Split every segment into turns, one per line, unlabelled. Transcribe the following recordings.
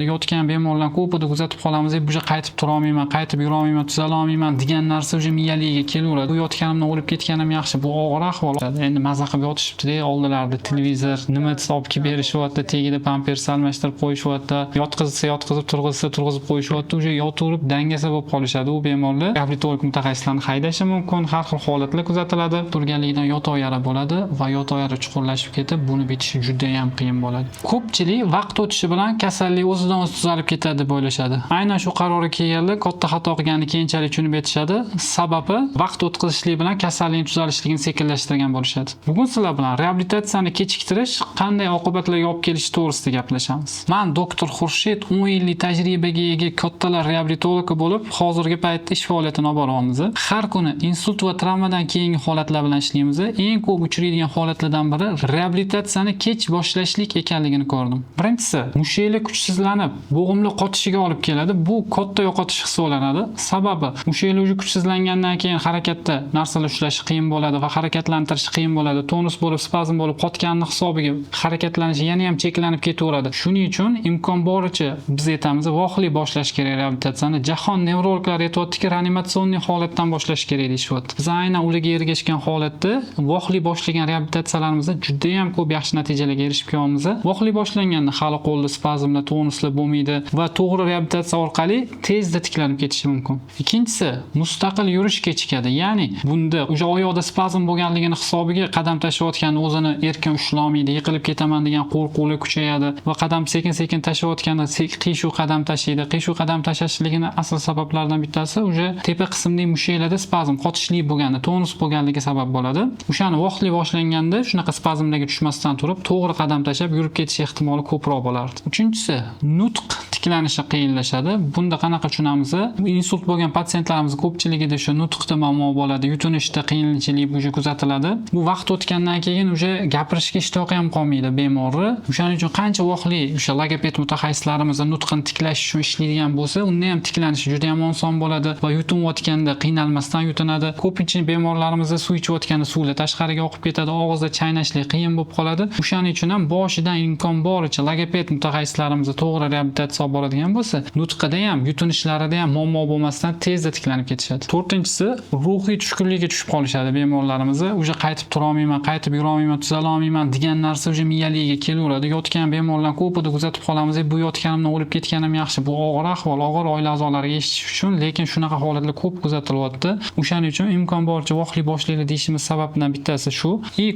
Yotgan bemorlar ko'pida kuzatib qolamiz, bu yerga qaytib tura olmayman, qaytib yura olmayman, tuzala olmayman degan narsa o'sha miyaligiga kelaveradi. Bu yotganimdan o'lib ketganim yaxshi, bu og'ir ahvol. Endi maza qilib yotishibdi-da, oldilarida televizor, nima desa olib kelib berishyapti, tagida pampers almashtirib qo'yishyapti, yotqizsa yotqizib, turg'izsa turg'izib qo'yishyapti. O'sha yotaverib dangasa bo'lib qolishadi. U bemorlar reabilitolog mutaxassislarni haydashi mumkin, har xil holatlar kuzatiladi. Turganligidan yotoq yara bo'ladi va yotoq yara chuqurlashib ketib, buni bitishi juda ham qiyin bo'ladi. Ko'pchilik vaqt o'tishi bilan kasallik o'zidan o'zi tuzalib ketadi deb o'ylashadi. Aynan shu qarorga kelganlar katta xato qilganini keyinchalik tushunib yetishadi. Sababi vaqt o'tkazishlik bilan kasallikning tuzalishligini sekinlashtirgan bo'lishadi. Bugun sizlar bilan reabilitatsiyani kechiktirish qanday oqibatlarga olib kelishi to'g'risida gaplashamiz. Men doktor Xurshid 10 yillik tajribaga ega kattalar reabilitologi bo'lib, hozirgi paytda ish faoliyatini olib boryapmiz. Har kuni insult va travmadan keyingi holatlar bilan ishlaymiz. Eng ko'p uchraydigan holatlardan biri reabilitatsiyani kech boshlashlik ekanligini ko'rdim. Birinchisi, mushaklar kuchsizlanib, bo'g'imli qotishiga olib keladi. Bu katta yo'qotish hisoblanadi. Sababi mushaklar o'zi kuchsizlangandan keyin harakatda narsalar ushlash qiyin bo'ladi va harakatlantirish qiyin bo'ladi. Tonus bo'lib, spazm bo'lib qotganning hisobiga harakatlanish yana ham cheklanib ketaveradi. Shuning uchun imkon boricha biz aytamiz, voqli boshlash kerak reabilitatsiyani. Jahon nevrologlar aytayaptiki, reanimatsionniy holatdan boshlash kerak deyishyapti. Biz aynan ularga ergashgan holatda voqli boshlagan reabilitatsiyalarimizda juda ham ko'p yaxshi natijalarga erishib kelyapmiz. Voqli boshlanganda hali qo'lda spazmlar, tonuslar bo'lmaydi va to'g'ri reabilitatsiya orqali tezda tiklanib ketishi mumkin. Ikkinchisi, mustaqil yurish kechikadi. Ya'ni bunda o'sha oyoqda spazm bo'lganligini hisobiga qadam tashlayotganda o'zini erkin ushlay olmaydi, yiqilib ketaman degan qo'rquvlar kuchayadi va qadam sekin-sekin tashlayotganda qiyshuv qadam tashlaydi. Qiyshuv qadam tashashligini asl sabablaridan bittasi o'sha tepa qismdagi mushaklarda spazm, qotishlik bo'lganda, tonus bo'lganligi sabab bo'ladi. O'shani vaqtli boshlanganda shunaqa spazmlarga tushmasdan turib, to'g'ri qadam tashlab yurib ketish ehtimoli ko'proq bo'lardi. Uchinchisi, nutq tiklanishi qiyinlashadi. Bunda qanaqa tushunamiz? Insult bo'lgan patsientlarimiz ko'pchiligida shu nutqda muammo bo'ladi, yutunishda qiyinchilik bo'lishi kuzatiladi. Bu vaqt o'tgandan keyin o'sha gapirishga ishtoqi ham qolmaydi bemorni. O'shaning uchun qancha vaqtli o'sha logoped mutaxassislarimiz nutqini tiklash uchun ishlaydigan bo'lsa, unda ham tiklanishi juda ham oson bo'ladi va yutinayotganda qiynalmasdan yutinadi. Ko'pincha bemorlarimizda suv ichayotganda suvlar tashqariga oqib ketadi, og'izda chaynashlik qiyin bo'lib qoladi. O'shaning uchun ham boshidan imkon boricha logoped mutaxassislarimiz to'g'ri reabilitatsiya olib boradigan bo'lsa, nutqida ham, yutinishlarida ham muammo bo'lmasdan tezda tiklanib ketishadi. To'rtinchisi, ruhiy tushkunlikka tushib qolishadi bemorlarimiz. O'sha qaytib tura olmayman, qaytib yura olmayman, tuzala olmayman degan narsa o'sha miyaligiga kelaveradi. Yotgan bemorlar ko'pida kuzatib qolamiz, bu yotganimdan o'lib ketganim yaxshi, bu og'ir ahvol, og'ir oila a'zolariga eshitish uchun, lekin shunaqa holatlar ko'p kuzatilyapti. O'shaning uchun imkon boricha vaqtli boshlaylik deyishimiz sababidan bittasi shu.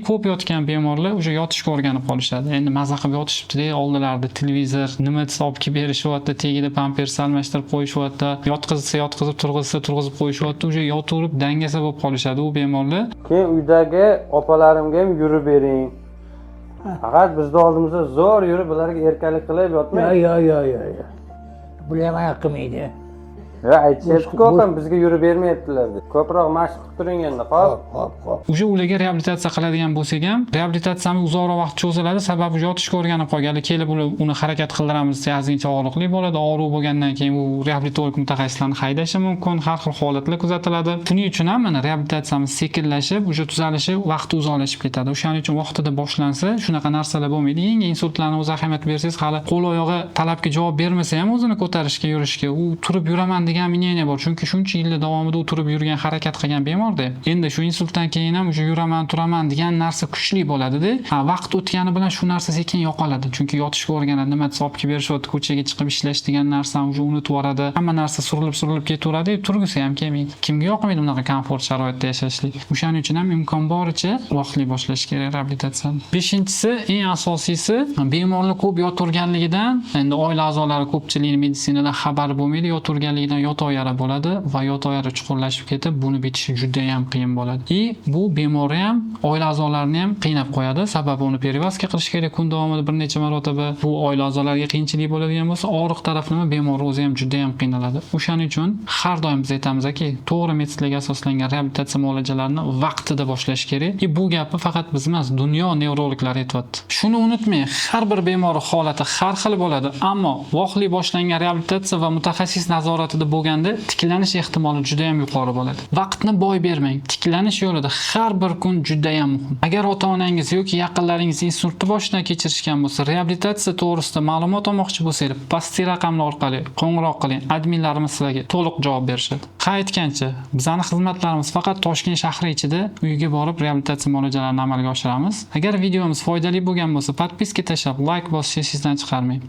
Ko'p yotgan bemorlar o'sha yotishga o'rganib qolishadi. Endi maza qilib yotishibdi-da, oldilarida televizor, nima desa olib kelib berishyapti, tagida pampers almashtirib qo'yishyapti, yotqizsa yotqizib, turg'izsa turg'izib qo'yishyapti. O'sha yotaverib dangasa bo'lib qolishadi u bemorlar.
Keyin uydagi opalarimga ham yurib bering. Faqat bizni oldimizda zo'r yurib, ularga erkalik qilib yotmang.
Yo'q. Bular ham qilmaydi.
Ya aytishyapti-ku opam bizga yurib bermayaptilar deb. Ko'proq mashq qilib turing endi, xo'p.
O'sha ularga reabilitatsiya qiladigan bo'lsak ham, reabilitatsiyamiz uzoqroq vaqt cho'ziladi, sababi yotishga o'rganib qolganlar, kelib uni harakat qildiramiz, ozgincha og'riqli bo'ladi. Og'riq bo'lgandan keyin u reabilitolog mutaxassislarni haydashi mumkin, har xil holatlar kuzatiladi. Shuning uchun ham mana reabilitatsiyamiz sekinlashib, o'sha tuzalishi vaqti uzoqlashib ketadi. O'shaning uchun vaqtida boshlansa, shunaqa narsalar bo'lmaydi. Yengil insultlarni o'zi ahamiyat bersangiz, hali qo'l oyog'i talabga javob bermasa ham o'zini ko'tarishga, yurishga, u turib yuraman degan miniyaniya bor. Chunki shuncha yillar davomida u turib yurgan, harakat qilgan bemorda. Endi shu insultdan keyin ham o'sha yuraman, turaman degan narsa kuchli bo'ladi-da. Vaqt o'tgani bilan shu narsa sekin yo'qoladi. Chunki yotishga o'rganadi, nima desa olib kelib berishyapti, ko'chaga chiqib ishlash degan narsani o'sha unutib yuboradi. Hamma narsa surilib ketaveradi, turgisi ham kelmaydi. Kimga yoqmaydi bunaqa komfort sharoitda yashashlik? O'shaning uchun ham imkon boricha vaqtli boshlash kerak reabilitatsiyani. Beshinchisi, eng asosiysi, bemorlar ko'p yoturganligidan, endi oila a'zolari ko'pchilik meditsinada xabar bo'lmaydi, yoturganligidan yotoq yara bo'ladi va yotoq yara chuqurlashib ketib, buni bitishi juda ham qiyin bo'ladi. Bu bemorni ham, oila a'zolarini ham qiynab qo'yadi. Sababi uni perivaska qilish kerak kun davomida bir necha marotaba. Bu oila a'zolariga qiyinchilik bo'ladigan bo'lsa, og'riq taraf nima, bemor o'zi ham juda ham qiynaladi. O'shaning uchun har doim biz aytamizki, to'g'ri metodlarga asoslangan reabilitatsiya muolajalarini vaqtida boshlash kerak. Bu gapni faqat biz emas, dunyo nevrologlari aytayapti. Shuni unutmang, har bir bemor holati har xil bo'ladi, ammo vaqtli boshlangan reabilitatsiya va mutaxassis nazoratida bo'lganda tiklanish ehtimoli juda ham yuqori bo'ladi. kerak. Vaqtni boy bermang. Tiklanish yo'lida har bir kun juda ham muhim. Agar ota-onangiz yoki yaqinlaringiz insultni boshdan kechirishgan bo'lsa, reabilitatsiya to'g'risida ma'lumot olmoqchi bo'lsangiz, pastki raqamlar orqali qo'ng'iroq qiling. Adminlarimiz sizlarga to'liq javob berishadi. Ha aytgancha, bizning xizmatlarimiz faqat Toshkent shahri ichida uyga borib reabilitatsiya muolajalarini amalga oshiramiz. Agar videomiz foydali bo'lgan bo'lsa, podpiska tashlab, like bosishni esingizdan chiqarmang.